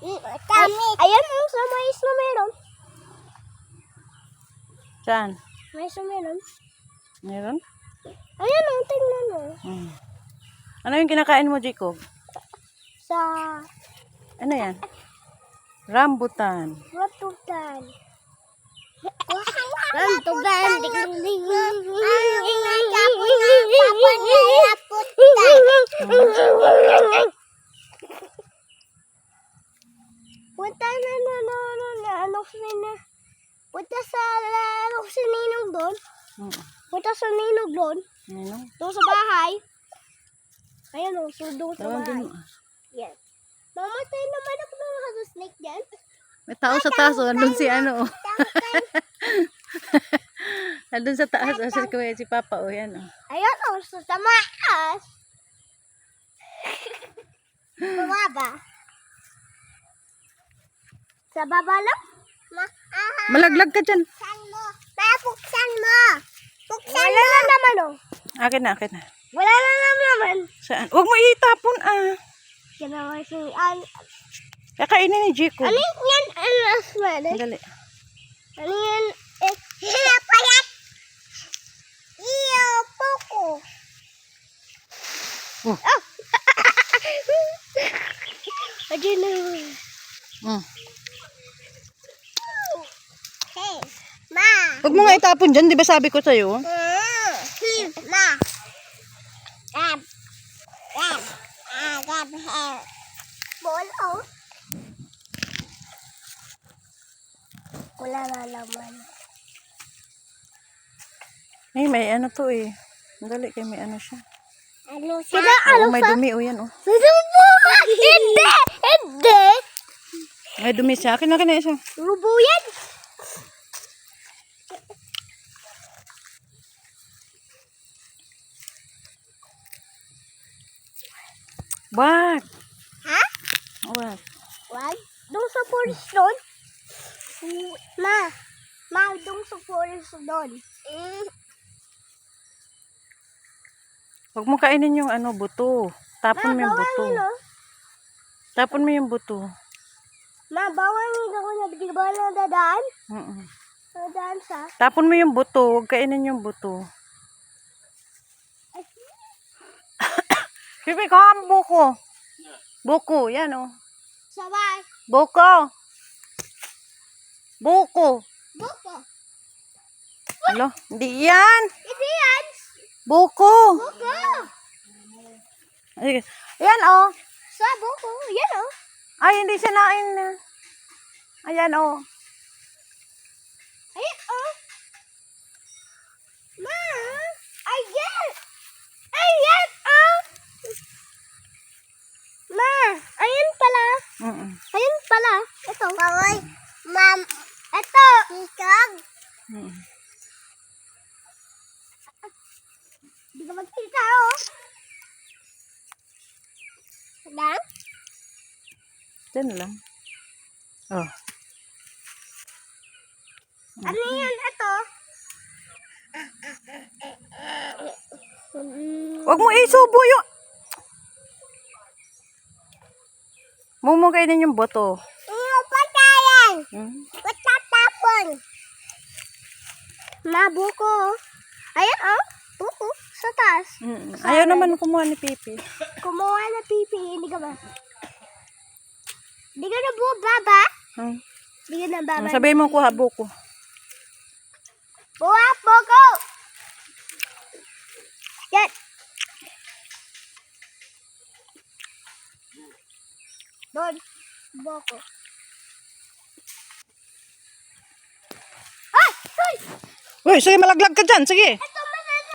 Ayan, sa mais na meron. Saan? Mais na meron. Meron? Ayan, tingnan mo. Ano yung kinakain mo, Jacob? Sa Ano yan? Rambutan. ratutan. Ratutan. Punta punta sa laro si Ninong doon. Punta sa Ninong doon. Ano? Doon sa bahay. Ayan o, so doon sa bahay. Yan. Mamatay naman ako ng mga snake dyan. May tao sa taas, oh. Nandun si ano, oh. Nandun sa taas, oh. Si Papa, oh. Yan, oh. Ayan o, so sa maas. Bumaba. Sa baba lang? Malaglag ka dyan. Buksan mo. Buksan mo. Buksan mo. Wala na naman o. Akin na, akin na. Wala na naman. Saan? Huwag mo itapon, ah. Ginawa si Kakainin ni Jacob. ano yan? Ano asman? Dali. Ano yan? Payat. Iyo, poko. Oh. Oh. Ayan na. Hey, ma. Huwag mo nga itapon dyan, di ba sabi ko sa'yo? Ma. Ball, oh. Wala na laman. Ay, may ano to eh. Dali, kaya may ano siya. Ano siya? Ano may dumi, oh yan, oh. Rubo! Hindi! Hindi! May dumi siya. Akin na isa. Rubo yan! Wag! Ha? Wag. Wag? Doon sa forest doon? Ma, doon sa forest doon. Huwag mo kainin yung ano, buto. Tapon mo yung buto. Tapon mo yung buto. Ma, bawal nyo ako na di ba nadadaan? Nadadaan sa? Tapon mo yung buto. Huwag kainin yung buto. Pipi ko ang buko. Buko, yan oh. Sabay. Buko. Buko. Buko. Alo, hindi yan. Hindi yan. Buko. Buko. Ay, yan oh. Sa buko. Yan oh. Ay, hindi sinain na. Ayan oh. Ayan oh. Ma. Ayan. Ayan oh. Ma. Ayan pala. Ayan pala. Ito. Bawal. Ma'am. Ito. Ikag. Hindi ka magkita oh. Lang? Diyan lang. Oh. Ano yan? Ito? Huwag mo isubo yung... Mumugay din yung boto. Patayan! Patatapon! Ma, buko. Ayan oh. Buko. Sa taas. Ayaw naman kumuha ni Pipi. Kumuha na pipi. Hindi ka ba? Hindi ka na baba? Hindi ka na baba. Sabihin mo kuha buko. Buha, buko! Yan. Doon. Buko. Ah! Uy! Uy, sige malaglag ka dyan. Sige.